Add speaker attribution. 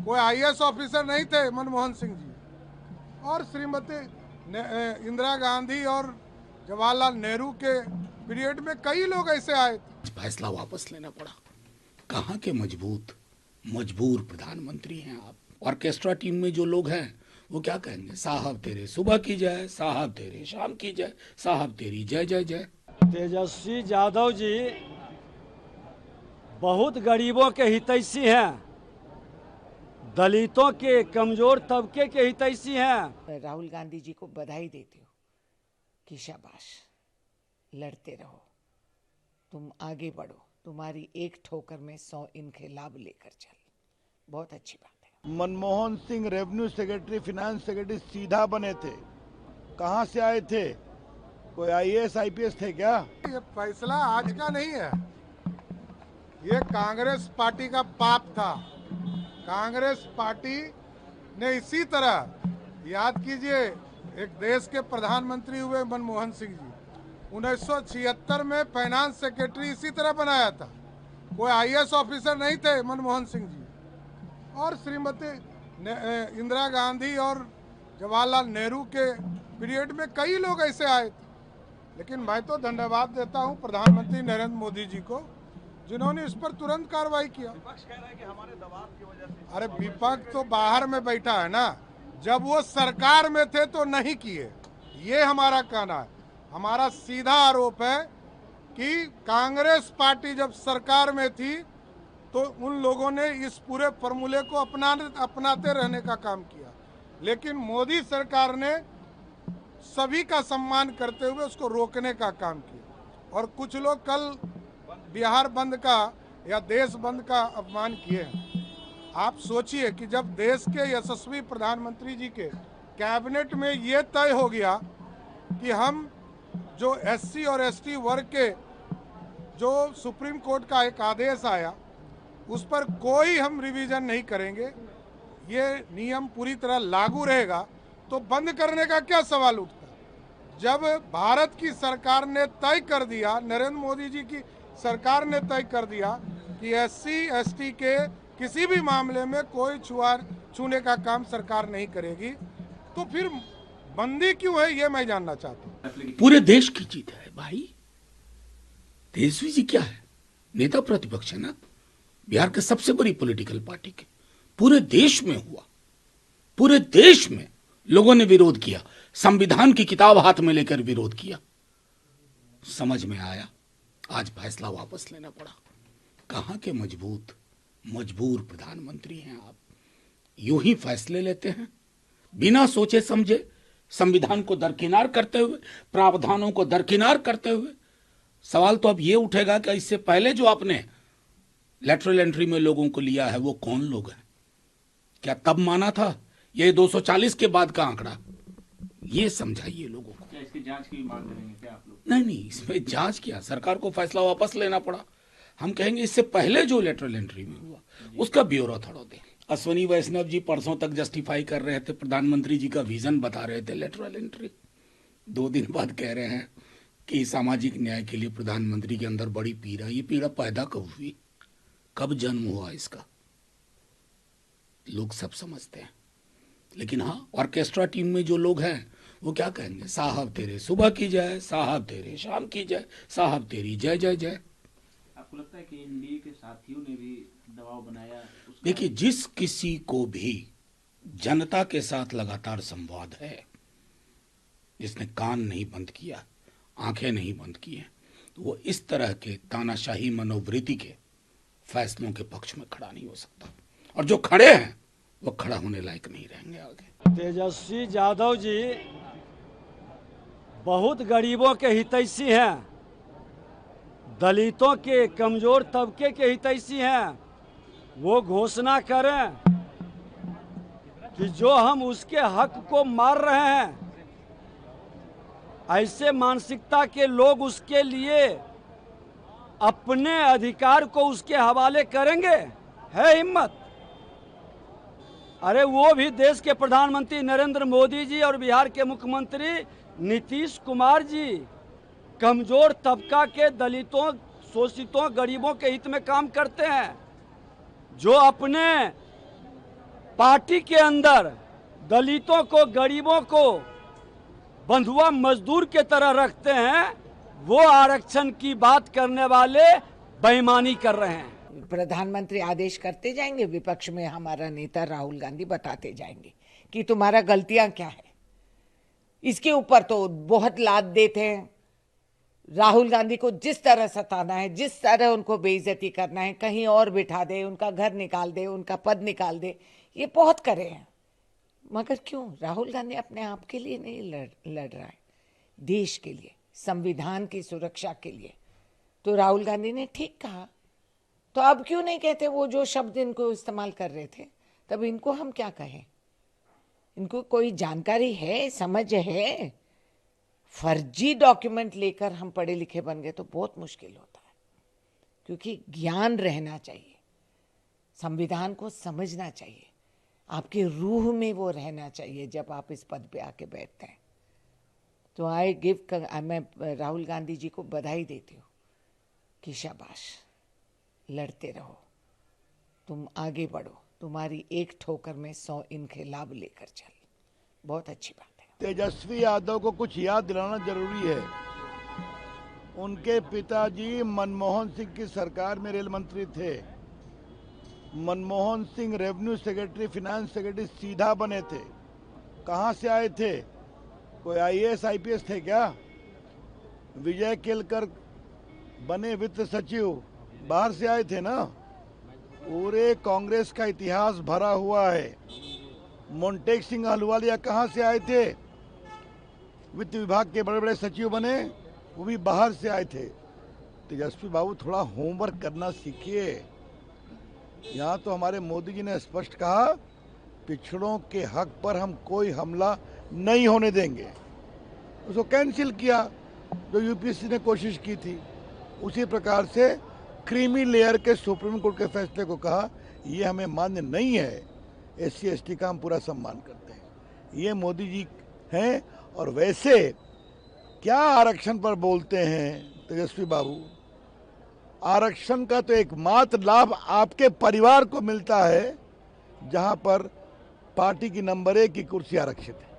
Speaker 1: कोई IAS officer नहीं थे मनमोहन सिंह जी, और श्रीमती इंदिरा गांधी और जवाहरलाल नेहरू के पीरियड में कई लोग ऐसे आए थे।
Speaker 2: फैसला वापस लेना पड़ा। कहाँ के मजबूत मजबूर प्रधानमंत्री हैं आप। ऑर्केस्ट्रा टीम में जो लोग हैं वो क्या कहेंगे, साहब तेरे सुबह की जय, साहब तेरे शाम की जय, साहब तेरी जय जय जय।
Speaker 3: तेजस्वी यादव जी बहुत गरीबों के हितैषी हैं, दलितों के, कमजोर तबके के हितैषी हैं।
Speaker 4: राहुल गांधी जी को बधाई देती हूँ कि शाबाश, लड़ते रहो, तुम आगे बढ़ो, तुम्हारी एक ठोकर में 100 इनके लाभ लेकर चल। बहुत अच्छी बात है।
Speaker 5: Manmohan Singh revenue secretary, finance secretary सीधा बने थे। कहाँ से आए थे? कोई आईएएस आईपीएस थे क्या?
Speaker 1: ये फैसला आज का नहीं है, ये कांग्रेस पार्टी का पाप था। कांग्रेस पार्टी ने इसी तरह, याद कीजिए, एक देश के प्रधानमंत्री हुए मनमोहन सिंह जी, 1976 में फाइनेंस सेक्रेटरी इसी तरह बनाया था। कोई आईएएस ऑफिसर नहीं थे मनमोहन सिंह जी, और श्रीमती इंदिरा गांधी और जवाहरलाल नेहरू के पीरियड में कई लोग ऐसे आए थे। लेकिन मैं तो धन्यवाद देता हूं प्रधानमंत्री नरेंद्र मोदी जी को, जिन्होंने इस पर तुरंत कार्रवाई किया।
Speaker 5: विपक्ष कह रहा है कि हमारे दबाव की वजह से।
Speaker 1: अरे विपक्ष तो बाहर में बैठा है ना, जब वो सरकार में थे तो नहीं किए, ये हमारा कहना है। हमारा सीधा आरोप है कि कांग्रेस पार्टी जब सरकार में थी तो उन लोगों ने इस पूरे फॉर्मूले को अपनाते रहने का काम किया, लेकिन मोदी सरकार ने सभी का सम्मान करते हुए उसको रोकने का काम किया। और कुछ लोग कल बिहार बंद का या देश बंद का अपमान किए हैं। आप सोचिए कि जब देश के यशस्वी प्रधानमंत्री जी के कैबिनेट में ये तय हो गया कि हम जो एससी और एसटी वर्ग के जो सुप्रीम कोर्ट का एक आदेश आया उस पर कोई हम रिवीजन नहीं करेंगे, ये नियम पूरी तरह लागू रहेगा, तो बंद करने का क्या सवाल उठता। जब भारत की सरकार ने तय कर दिया, नरेंद्र मोदी जी की सरकार ने तय कर दिया कि एससी एसटी के किसी भी मामले में कोई छूने का काम सरकार नहीं करेगी, तो फिर बंदी क्यों है, ये मैं जानना चाहता हूँ।
Speaker 2: पूरे देश की जीत है भाई। तेजस्वी जी क्या है, नेता प्रतिपक्ष है ना, बिहार के सबसे बड़ी पॉलिटिकल पार्टी के। पूरे देश में हुआ, पूरे देश में लोगों ने विरोध किया, संविधान की किताब हाथ में लेकर विरोध किया। समझ में आया, आज फैसला वापस लेना पड़ा। कहां के मजबूर प्रधानमंत्री हैं आप। यूं ही फैसले लेते हैं बिना सोचे समझे, संविधान को दरकिनार करते हुए, प्रावधानों को दरकिनार करते हुए। सवाल तो अब ये उठेगा कि इससे पहले जो आपने लेटरल एंट्री में लोगों को लिया है वो कौन लोग हैं? क्या तब माना था? ये 240 के बाद का आंकड़ा, ये समझाइए लोगों को।
Speaker 6: क्या इसकी जांच की मांग करेंगे क्या आप लोग?
Speaker 2: नहीं, इसमें जांच किया, सरकार को फैसला वापस लेना पड़ा। हम कहेंगे इससे पहले जो लेटरल एंट्री में हुआ उसका ब्यौरा थोड़ा दे। अश्वनी वैष्णव जी परसों तक जस्टिफाई कर रहे थे, प्रधानमंत्री जी का विजन बता रहे थे लेटरल एंट्री। 2 दिन बाद कह रहे हैं कि सामाजिक न्याय के लिए प्रधानमंत्री के अंदर बड़ी पीड़ा। ये पीड़ा पैदा कब हुई, कब जन्म हुआ इसका, लोग सब समझते हैं। लेकिन हाँ, ऑर्केस्ट्रा टीम में जो लोग हैं वो क्या कहेंगे, साहब तेरे सुबह की जय, साहब तेरे शाम की जय, साहब तेरी जय जय जय।
Speaker 6: आपको लगता है कि एनडीए के साथियों ने भी दबाव बनाया?
Speaker 2: देखिए, जिस किसी को भी जनता के साथ लगातार संवाद है, जिसने कान नहीं बंद किया, आंखें नहीं बंद की हैं, तो वो इस तरह के तानाशाही मनोवृत्ति के फैसलों के पक्ष में खड़ा नहीं हो सकता। और जो खड़े हैं वो खड़ा होने लायक नहीं रहेंगे आगे।
Speaker 3: तेजस्वी यादव जी बहुत गरीबों के हितैषी हैं, दलितों के, कमजोर तबके के हितैषी हैं। वो घोषणा करें कि जो हम उसके हक को मार रहे हैं, ऐसे मानसिकता के लोग उसके लिए अपने अधिकार को उसके हवाले करेंगे? है हिम्मत? अरे वो भी देश के प्रधानमंत्री नरेंद्र मोदी जी और बिहार के मुख्यमंत्री नीतीश कुमार जी कमजोर तबका के, दलितों, शोषितों, गरीबों के हित में काम करते हैं। जो अपने पार्टी के अंदर दलितों को, गरीबों को बंधुआ मजदूर के तरह रखते हैं, वो आरक्षण की बात करने वाले बेईमानी कर रहे हैं।
Speaker 4: प्रधानमंत्री आदेश करते जाएंगे, विपक्ष में हमारा नेता राहुल गांधी बताते जाएंगे कि तुम्हारा गलतियां क्या है। इसके ऊपर तो बहुत लाद देते हैं। राहुल गांधी को जिस तरह सताना है, जिस तरह उनको बेइज्जती करना है, कहीं और बिठा दे, उनका घर निकाल दे, उनका पद निकाल दे, ये बहुत करे हैं। मगर क्यों? राहुल गांधी अपने आप के लिए नहीं लड़ रहा है, देश के लिए, संविधान की सुरक्षा के लिए। तो राहुल गांधी ने ठीक कहा, तो अब क्यों नहीं कहते वो जो शब्द इनको इस्तेमाल कर रहे थे? तब इनको हम क्या कहें? इनको कोई जानकारी है, समझ है? फर्जी डॉक्यूमेंट लेकर हम पढ़े लिखे बन गए तो बहुत मुश्किल होता है, क्योंकि ज्ञान रहना चाहिए, संविधान को समझना चाहिए, आपके रूह में वो रहना चाहिए जब आप इस पद पे आके बैठते हैं। तो मैं राहुल गांधी जी को बधाई देती हूँ कि शाबाश, लड़ते रहो, तुम आगे बढ़ो, तुम्हारी एक ठोकर में 100 इनकलाब लेकर चल। बहुत अच्छी बात है।
Speaker 5: तेजस्वी यादव को कुछ याद दिलाना जरूरी है। उनके पिताजी मनमोहन सिंह की सरकार में रेल मंत्री थे। Manmohan Singh revenue secretary, finance secretary सीधा बने थे। कहाँ से आए थे? कोई आईएएस आईपीएस थे क्या? विजय केलकर बने वित्त सचिव, बाहर से आए थे ना। पूरे कांग्रेस का इतिहास भरा हुआ है। मोन्टेक सिंह अहलुवालिया कहाँ से आए थे? वित्त विभाग के बड़े बड़े सचिव बने, वो भी बाहर से आए थे। तेजस्वी बाबू, थोड़ा होमवर्क करना सीखिए। यहाँ तो हमारे मोदी जी ने स्पष्ट कहा, पिछड़ों के हक पर हम कोई हमला नहीं होने देंगे। उसको कैंसिल किया जो यूपीएससी ने कोशिश की थी। उसी प्रकार से क्रीमी लेयर के सुप्रीम कोर्ट के फैसले को कहा, ये हमें मान्य नहीं है। एससी एसटी का हम पूरा सम्मान करते हैं। ये मोदी जी हैं। और वैसे क्या आरक्षण पर बोलते हैं तेजस्वी बाबू? आरक्षण का तो एकमात्र लाभ आपके परिवार को मिलता है, जहां पर पार्टी की नंबर 1 की कुर्सी आरक्षित है।